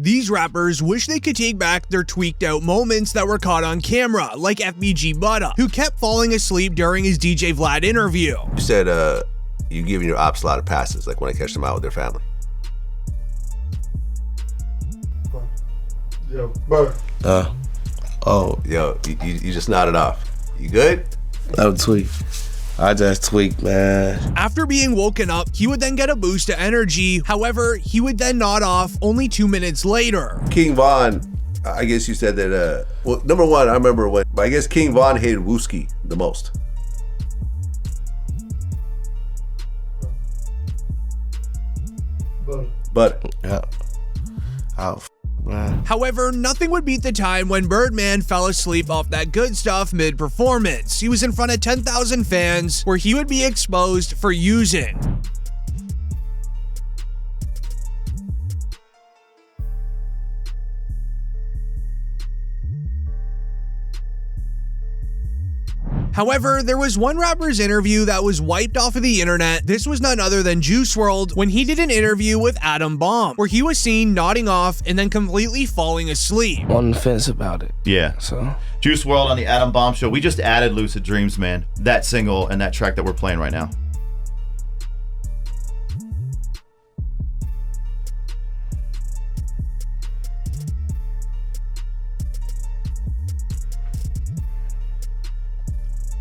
These rappers wish they could take back their tweaked out moments that were caught on camera, like FBG Butta, who kept falling asleep during his DJ Vlad interview. You said you giving your ops a lot of passes, like when I catch them out with their family. Yo, bro. Yo, you just nodded off. You good? I'm tweaked. I just tweaked, man. After being woken up, he would then get a boost of energy. However, he would then nod off only 2 minutes later. King Von, I guess you said that, well, number one, I remember when, I guess King Von hated Wooski the most. But yeah. Oh, man. However, nothing would beat the time when Birdman fell asleep off that good stuff mid-performance. He was in front of 10,000 fans where he would be exposed for using. However, there was one rapper's interview that was wiped off of the internet. This was none other than Juice WRLD when he did an interview with Adam Bomb, where he was seen nodding off and then completely falling asleep. On the fence about it. Yeah. So Juice WRLD on the Adam Bomb show. We just added Lucid Dreams, man. That single and that track that we're playing right now.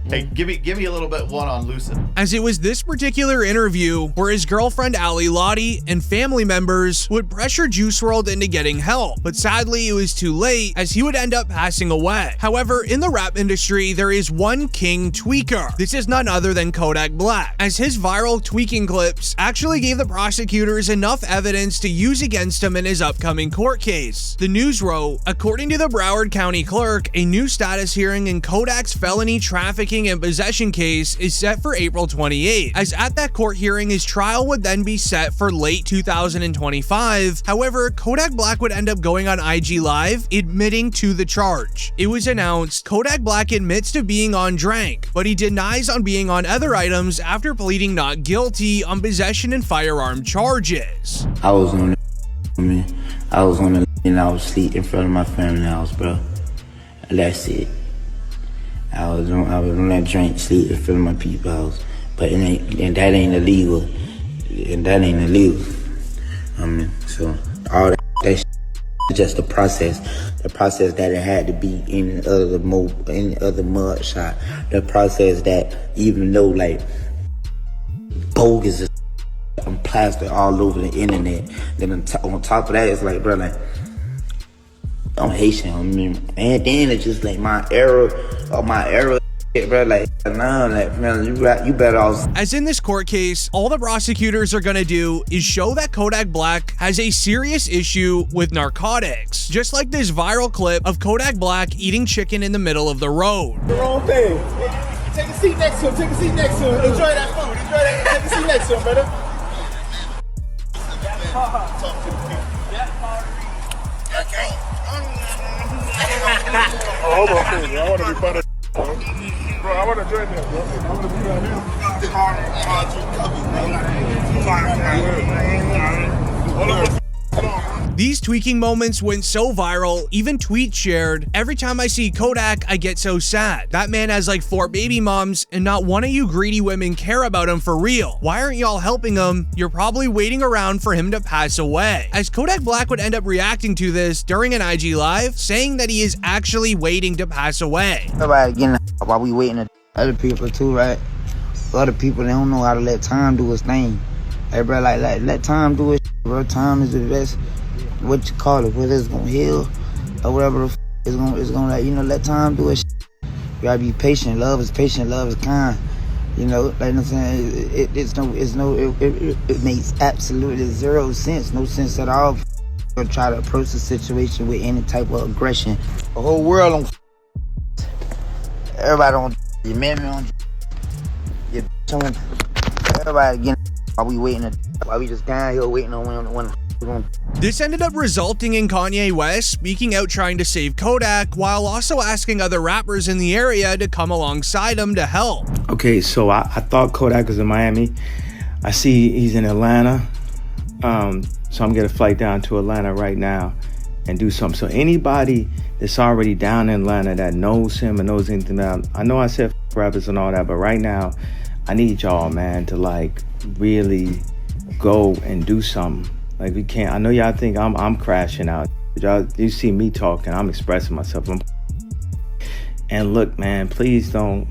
Hey, give me a little bit one on Lucid. As it was this particular interview where his girlfriend Ali Lottie and family members would pressure Juice WRLD into getting help, but sadly it was too late as he would end up passing away. However, in the rap industry, there is one king tweaker. This is none other than Kodak Black, as his viral tweaking clips actually gave the prosecutors enough evidence to use against him in his upcoming court case. The news wrote, according to the Broward County clerk, a new status hearing in Kodak's felony trafficking and possession case is set for April 28th, as at that court hearing his trial would then be set for late 2025. However, Kodak Black would end up going on IG Live admitting to the charge. It was announced Kodak Black admits to being on drank, but he denies on being on other items after pleading not guilty on possession and firearm charges. I was on the and I was asleep in front of my family house, bro. That's it. I was on that drink, sleep in front of my people's house, but that ain't illegal. And that ain't illegal. I mean, so all that shit is just the process that it had to be in any other mud shot. The process that even though like bogus I'm plastered all over the internet. Then on top of that, it's like, bro, like, I'm Haitian, I mean, and then it's just like my era, bro, like, nah, like, man, you better off. As in this court case, all the prosecutors are gonna do is show that Kodak Black has a serious issue with narcotics, just like this viral clip of Kodak Black eating chicken in the middle of the road. The wrong thing. Take a seat next to him, Enjoy that food, take a seat next to him, brother. Oh, hold on, please. I want to be part of bro, I want to join them, bro. I want to be down here. These tweaking moments went so viral, even tweets shared, every time I see Kodak, I get so sad. That man has like 4 baby moms, and not one of you greedy women care about him for real. Why aren't y'all helping him? You're probably waiting around for him to pass away. As Kodak Black would end up reacting to this during an IG Live, saying that he is actually waiting to pass away. Everybody getting while we waiting on other people too, right? Other people, they don't know how to let time do its thing. Hey, bro, like let time do its shit, bro. Time is the best. What you call it, whether it's gonna heal or whatever it's gonna like, you know, let time do it. You gotta be patient. Love is patient, love is kind. You know, like I'm saying, it makes absolutely zero sense, no sense at all. To try to approach the situation with any type of aggression. The whole world on everybody on your man on your on everybody getting while we waiting while we just down here waiting on when This ended up resulting in Kanye West speaking out trying to save Kodak while also asking other rappers in the area to come alongside him to help. Okay, so I thought Kodak was in Miami. I see he's in Atlanta. So I'm getting a flight down to Atlanta right now. and do something. So anybody that's already down in Atlanta that knows him and knows anything about him, I know I said rappers and all that, but right now, I need y'all, man, to like really go and do something. Like we can't, I know y'all think I'm crashing out. Y'all, you see me talking, I'm expressing myself. And look, man, please don't,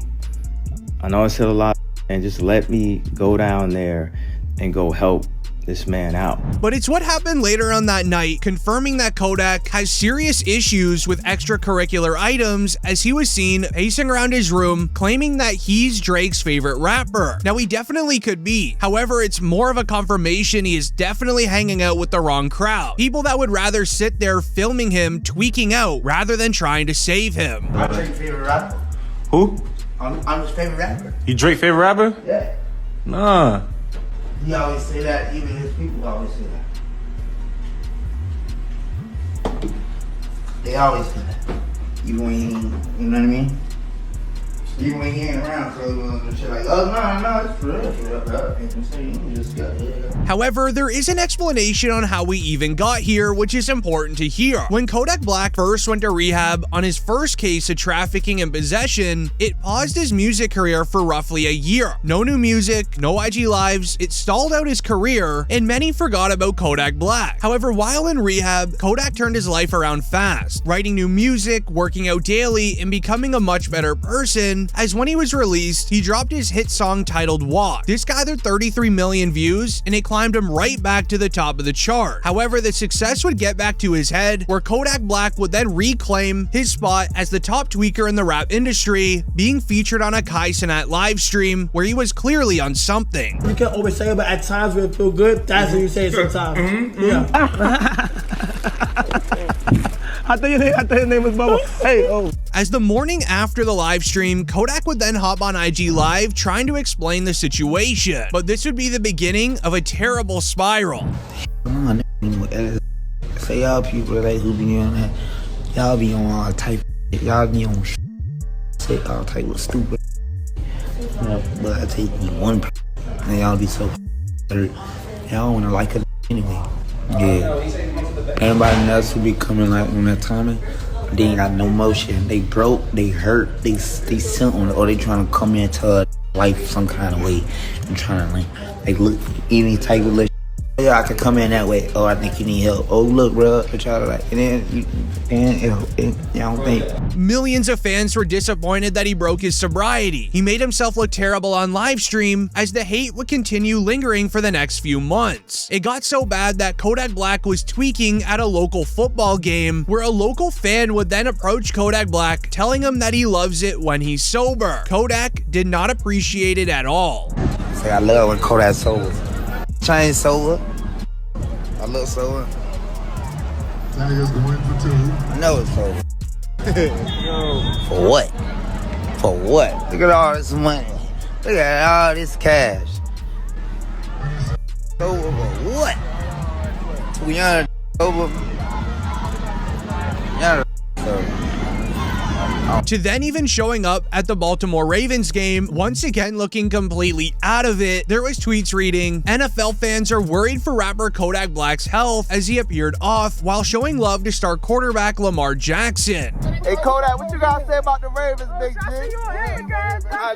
I know I said a lot, and just let me go down there and go help this man out. But it's what happened later on that night, confirming that Kodak has serious issues with extracurricular items, as he was seen pacing around his room claiming that he's Drake's favorite rapper. Now, he definitely could be. However, it's more of a confirmation he is definitely hanging out with the wrong crowd. People that would rather sit there filming him tweaking out rather than trying to save him. I'm Drake's favorite rapper. Who? I'm his favorite rapper. You Drake favorite rapper? Yeah. Nah. He always say that. Even his people always say that. They always say that. Even when he, you know what I mean? Even when he ain't around, so shit like, oh no, it's for real, bro. You just got it. However, there is an explanation on how we even got here, which is important to hear. When Kodak Black first went to rehab on his first case of trafficking and possession, it paused his music career for roughly a year. No new music, no IG lives, it stalled out his career, and many forgot about Kodak Black. However, while in rehab, Kodak turned his life around fast, writing new music, working out daily, and becoming a much better person, as when he was released, he dropped his hit song titled Walk. This gathered 33 million views, and it climbed him right back to the top of the chart. However, the success would get back to his head, where Kodak Black would then reclaim his spot as the top tweaker in the rap industry, being featured on a Kai Cenat live stream where he was clearly on something. You can't always say it, but at times when it feel good, that's when you say it sometimes. Yeah. I thought your name was Bubba. Hey, oh. As the morning after the live stream, Kodak would then hop on IG Live trying to explain the situation. But this would be the beginning of a terrible spiral. Say y'all people that who be on that, y'all be on all type of shit. Y'all be on shit. Say all type of stupid shit. But I take me one and y'all be so hurt. Y'all wanna like it anyway. Yeah. Everybody else who be coming like on that timing, they ain't got no motion. They broke, they hurt, they something, or they trying to come into life some kind of way and trying to like look any type of yeah, I could come in that way. Oh, I think you need help. Oh, look, bro. I try to like, and then you don't think. Millions of fans were disappointed that he broke his sobriety. He made himself look terrible on live stream, as the hate would continue lingering for the next few months. It got so bad that Kodak Black was tweaking at a local football game, where a local fan would then approach Kodak Black, telling him that he loves it when he's sober. Kodak did not appreciate it at all. Say I love when Kodak's sober. Change sober. I love sober. That nigga's going for two. I know it's sober. For what? For what? Look at all this money. Look at all this cash. Sober for what? We young sober. Young sober. To then even showing up at the Baltimore Ravens game, once again looking completely out of it. There was tweets reading, NFL fans are worried for rapper Kodak Black's health as he appeared off while showing love to star quarterback Lamar Jackson. Hey Kodak, what you gotta say about the Ravens, big G? I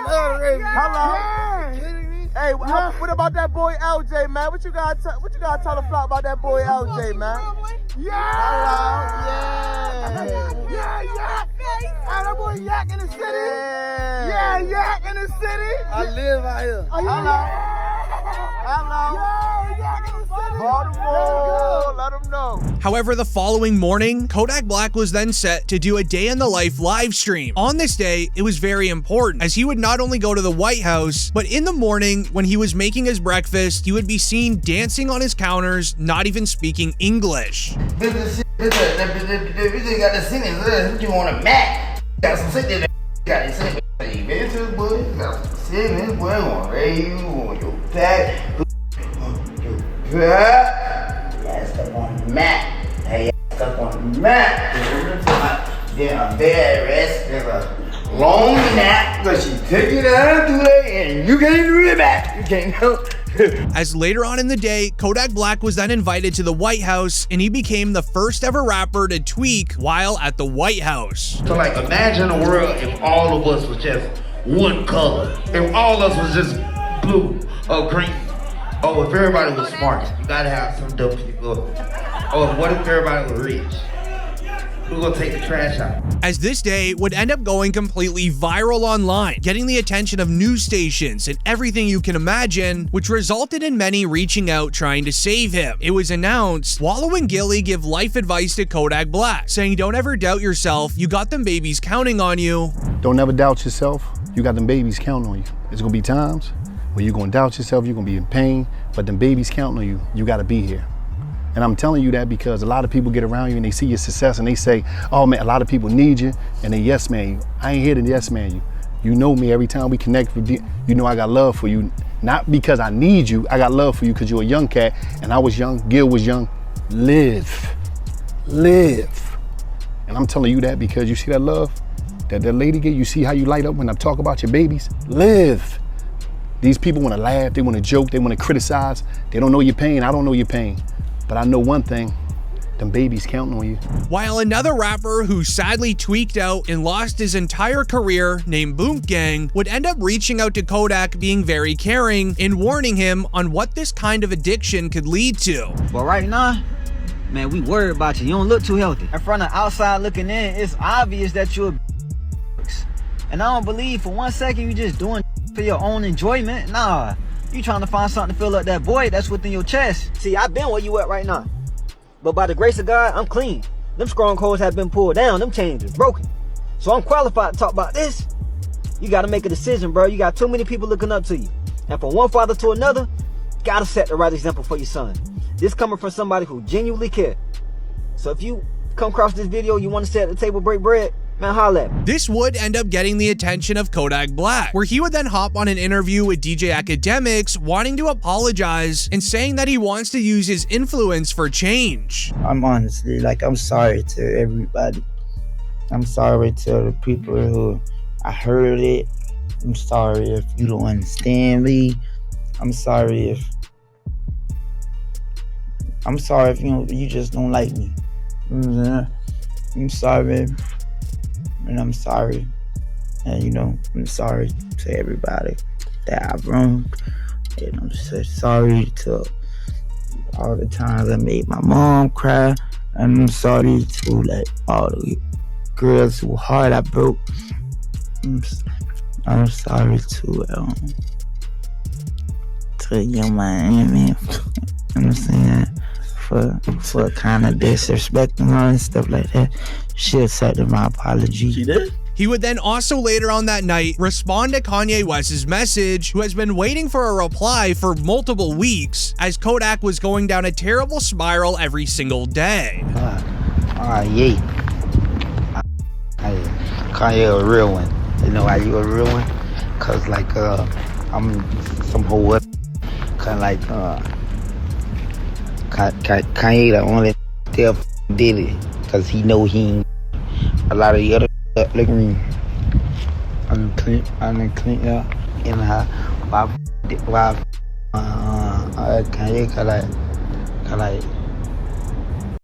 love Ravens. Hello. Hey, what about that boy LJ, man? What you gotta tell the flock about that boy LJ, man? Yeah. Hello. Yeah. Hey, that boy Yak in the city. Yeah, Yak in the city. I live out here. Hello. Yeah, Yak in the city. Baltimore. Let him know. However, the following morning, Kodak Black was then set to do a day in the life live stream. On this day, it was very important, as he would not only go to the White House, but in the morning when he was making his breakfast, he would be seen dancing on his counters, not even speaking English. This got the sentence. What you want to Mac? Got some sentence. Got the sentence. You been to the boy. Got some sentence. Boy, want raise you on your back. Yeah, stuck on the mat. Hey, stuck on the mat. Then a bed rest. There's a long nap because she took it out of the way and you can't do it back. You can't help. As later on in the day, Kodak Black was then invited to the White House, and he became the first ever rapper to tweak while at the White House. So like, imagine a world if all of us was just one color. If all of us was just blue or green. Oh, if everybody was smart, you gotta have some dumb people. Oh, what if everybody was rich? Who's gonna take the trash out? As this day would end up going completely viral online, getting the attention of news stations and everything you can imagine, which resulted in many reaching out trying to save him. It was announced, Wallow and Gilly give life advice to Kodak Black, saying don't ever doubt yourself, you got them babies counting on you. Don't ever doubt yourself, you got them babies counting on you. There's gonna be times where you're gonna doubt yourself, you're gonna be in pain, but them babies counting on you, you gotta be here. And I'm telling you that because a lot of people get around you and they see your success and they say, oh man, a lot of people need you, and they yes man you. I ain't here to yes man you. You know me, every time we connect with you, you know I got love for you. Not because I need you, I got love for you because you're a young cat and I was young, Gil was young. Live. And I'm telling you that because you see that love that lady gave, you see how you light up when I talk about your babies? Live. These people wanna laugh, they wanna joke, they wanna criticize. They don't know your pain, I don't know your pain. But I know one thing, them babies counting on you. While another rapper who sadly tweaked out and lost his entire career, named Boom Gang, would end up reaching out to Kodak, being very caring and warning him on what this kind of addiction could lead to. But right now, man, we worried about you. You don't look too healthy. In front of outside looking in, it's obvious that you're a and I don't believe for 1 second you just doing for your own enjoyment. Nah. You trying to find something to fill up that void that's within your chest. See, I've been where you at right now. But by the grace of God, I'm clean. Them strongholds have been pulled down. Them chains is broken. So I'm qualified to talk about this. You got to make a decision, bro. You got too many people looking up to you. And from one father to another, got to set the right example for your son. This coming from somebody who genuinely cares. So if you come across this video, you want to sit at the table, break bread, man, holla at me. This would end up getting the attention of Kodak Black, where he would then hop on an interview with DJ Academics, wanting to apologize and saying that he wants to use his influence for change. I'm honestly, I'm sorry to everybody. I'm sorry to the people who I heard it. I'm sorry if you don't understand me. I'm sorry if you just don't like me. I'm sorry. And I'm sorry. And I'm sorry to everybody that I've wronged. And I'm so sorry to all the times I made my mom cry. And I'm sorry to all the girls whose heart I broke. I'm sorry to Young Miami. You know what I'm saying? For kind of disrespecting her and stuff like that. She accepted my apology. She did? He would then also later on that night respond to Kanye West's message, who has been waiting for a reply for multiple weeks, as Kodak was going down a terrible spiral every single day. Yeah. Kanye a real one. You know why you a real one? Cause I'm some whole up. Kanye the only still did it. Cause he know he ain't a lot of the other look at me. I'm clean, yeah. And why Kanye